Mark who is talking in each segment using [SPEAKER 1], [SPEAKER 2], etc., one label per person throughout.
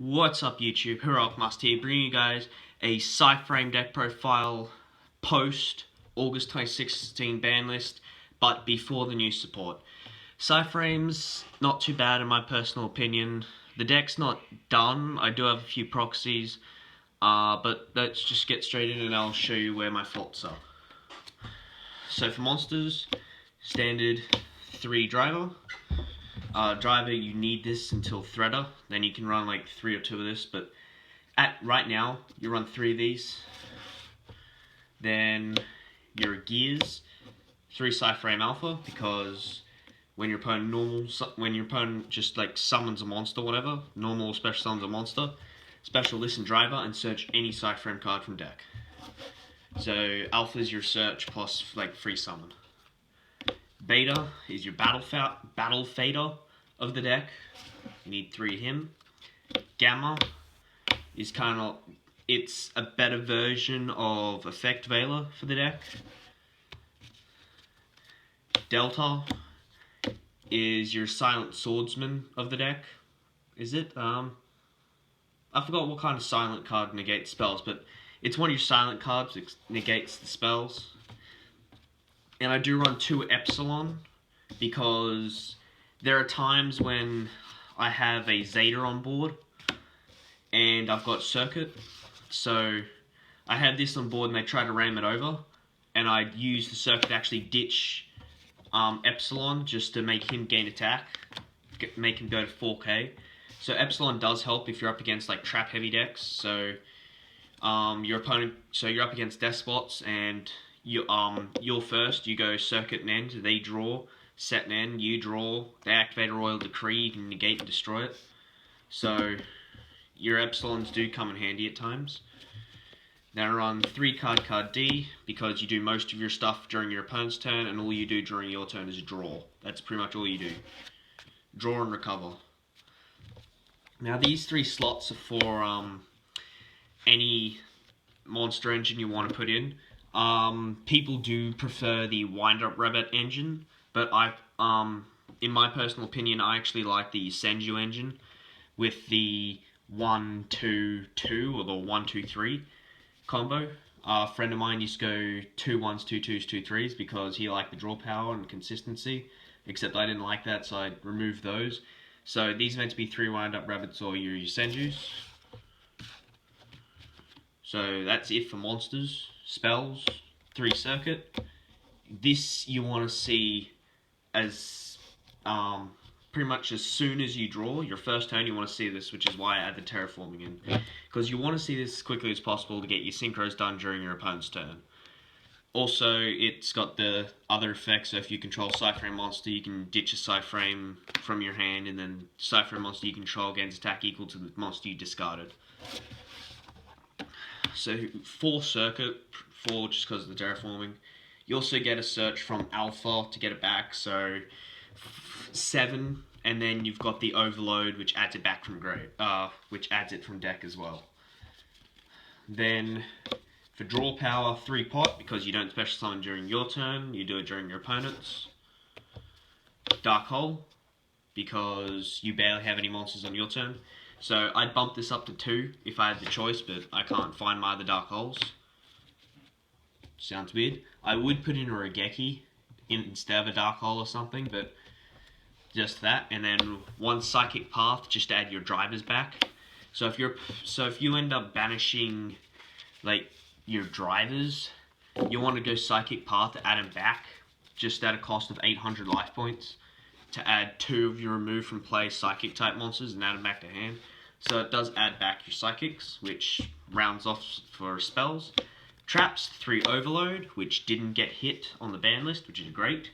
[SPEAKER 1] What's up YouTube, Heroic here, bringing you guys a Cyframe deck profile post August 2016 ban list, but before the new support. Cyframe's not too bad in my personal opinion. The deck's not done, I do have a few proxies, but let's just get straight in and I'll show you where my faults are. So for monsters, standard 3 driver. Driver, you need this until Threader, then you can run like 3 or 2 of this, but right now you run 3 of these. Then your gears, 3 Cyframe Alpha, because when your opponent just like summons a monster, whatever, normal or special summons a monster, special listen driver and search any Cyframe card from deck. So Alpha is your search plus like free summon. Beta is your battle fader of the deck. You need 3 of him. Gamma is it's a better version of Effect Veiler for the deck. Delta is your Silent Swordsman of the deck. Is it? I forgot what kind of silent card negates spells, but it's one of your silent cards that negates the spells. And I do run 2 Epsilon because there are times when I have a Zeta on board and I've got Circuit. So I had this on board and they tried to ram it over, and I used the Circuit to actually ditch Epsilon just to make him gain attack, make him go to 4k. So Epsilon does help if you're up against like trap heavy decks. So you're up against Despots and you're first, you go Circuit and End, they draw, set and End, you draw, they activate a Royal Decree, you can negate and destroy it. So your Epsilons do come in handy at times. Now run 3 card D, because you do most of your stuff during your opponent's turn, and all you do during your turn is draw. That's pretty much all you do. Draw and recover. Now these 3 slots are for any monster engine you want to put in. People do prefer the Wind-Up Rabbit engine, but in my personal opinion, I actually like the Senju engine with the 1-2-2 or the 1-2-3 combo. A friend of mine used to go 2 1s, 2 2s, 2 3s because he liked the draw power and consistency, except I didn't like that, so I removed those. So these are meant to be 3 Wind-Up Rabbits or your Senjus. So that's it for monsters. Spells, 3 Circuit. This you want to see as pretty much as soon as you draw your first turn. You want to see this, which is why I add the terraforming in, because you want to see this as quickly as possible to get your synchros done during your opponent's turn. Also, it's got the other effects, so if you control Cyframe monster, you can ditch a Cyframe from your hand, and then Cyframe monster you control gains attack equal to the monster you discarded. So 4 Circuit, 4 just because of the terraforming. You also get a search from Alpha to get it back, so 7, and then you've got the Overload, which adds it back from grave, which adds it from deck as well. Then for draw power, 3 Pot, because you don't special summon during your turn, you do it during your opponent's. Dark Hole, because you barely have any monsters on your turn. So I'd bump this up to 2 if I had the choice, but I can't find my other Dark Holes. Sounds weird. I would put in a Raigeki instead of a Dark Hole or something, but just that. And then 1 Psychic Path just to add your drivers back. So if you end up banishing like your drivers, you want to go Psychic Path to add them back, just at a cost of 800 life points, to add 2 of your remove from play Psychic type monsters and add them back to hand. So it does add back your Psychics, which rounds off for spells. Traps, 3 Overload, which didn't get hit on the ban list, which is great,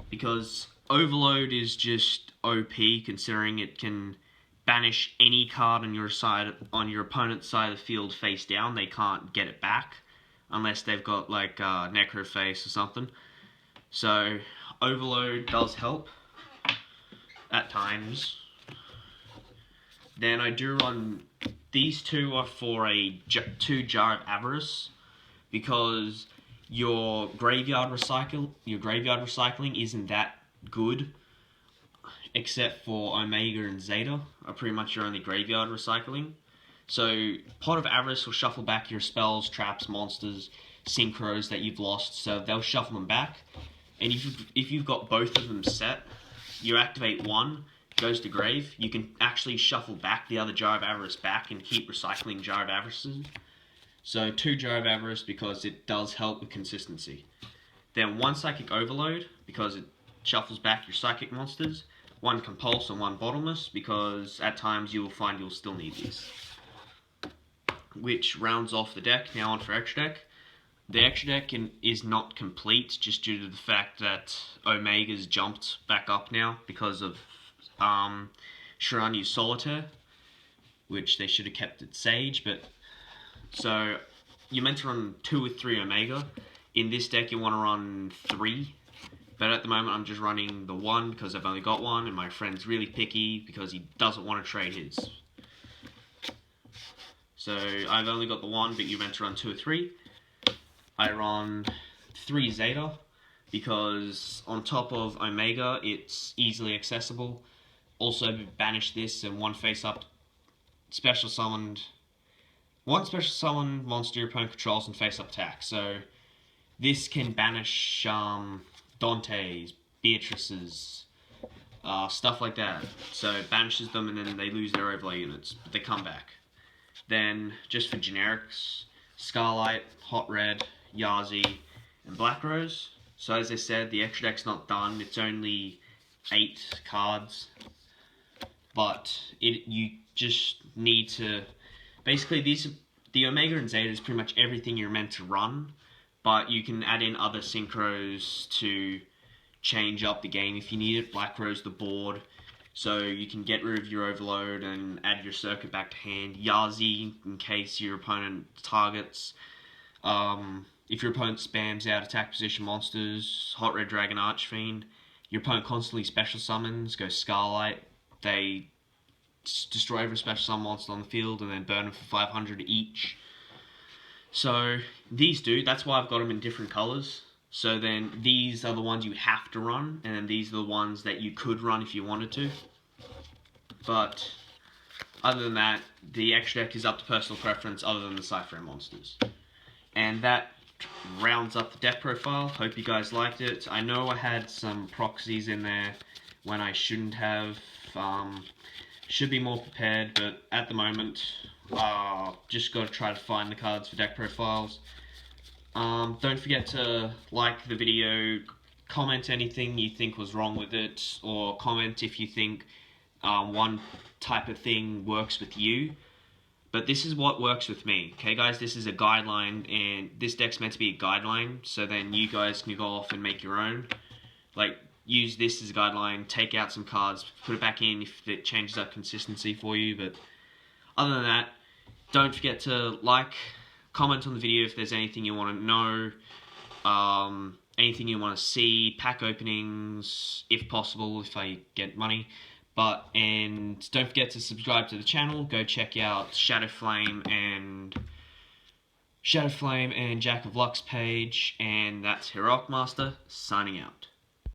[SPEAKER 1] because Overload is just OP, considering it can banish any card on your opponent's side of the field face down. They can't get it back unless they've got like Necroface or something. So Overload does help at times. Then I do run, these 2 are for 2 Jar of Avarice, because your graveyard recycling isn't that good except for Omega and Zeta are pretty much your only graveyard recycling. So Pot of Avarice will shuffle back your spells, traps, monsters, synchros that you've lost, so they'll shuffle them back. And if you've got both of them set, you activate one, goes to grave, you can actually shuffle back the other Jar of Avarice back and keep recycling Jar of Avarices. So 2 Jar of Avarice because it does help with consistency. Then 1 Psychic Overload because it shuffles back your Psychic monsters. 1 Compulse and 1 Bottomless because at times you will find you'll still need these. Which rounds off the deck. Now on for Extra Deck. The Extra Deck is not complete just due to the fact that Omega's jumped back up now because of Shiranyu's Solitaire, which they should have kept at Sage, but so you're meant to run 2 or 3 Omega. In this deck you want to run 3, but at the moment I'm just running the 1 because I've only got 1, and my friend's really picky because he doesn't want to trade his. So I've only got the 1, but you're meant to run 2 or 3. I run 3 Zeta because on top of Omega it's easily accessible. Also banish this and 1 face up special summoned. 1 special summon monster your opponent controls and face up attack. So this can banish Dante's, Beatrice's, stuff like that. So it banishes them and then they lose their overlay units, but they come back. Then just for generics, Scarlight, Hot Red, Yazi, and Black Rose. So as I said, the extra deck's not done. It's only 8 cards, but you just need to. Basically, the Omega and Zeta is pretty much everything you're meant to run, but you can add in other synchros to change up the game if you need it. Black Rose the board, so you can get rid of your overload and add your circuit back to hand. Yazi in case your opponent targets. If your opponent spams out attack position monsters. Hot Red Dragon Archfiend. Your opponent constantly special summons. Go Scarlight. They destroy every special summon monster on the field and then burn them for 500 each. So these do. That's why I've got them in different colors. So then these are the ones you have to run, and then these are the ones that you could run if you wanted to. But other than that, the extra deck is up to personal preference other than the Cypher monsters. And that rounds up the deck profile. Hope you guys liked it. I know I had some proxies in there when I shouldn't have. Should be more prepared, but at the moment, just got to try to find the cards for deck profiles. Don't forget to like the video, comment anything you think was wrong with it, or comment if you think one type of thing works with you. But this is what works with me, okay guys? This is a guideline, and this deck's meant to be a guideline, so then you guys can go off and make your own. Like, use this as a guideline, take out some cards, put it back in if it changes up consistency for you. But other than that, don't forget to like, comment on the video if there's anything you want to know, anything you want to see, pack openings, if possible, if I get money. And don't forget to subscribe to the channel. Go check out Shadowflame and Jack of Luck's page. And that's Heroic Master signing out.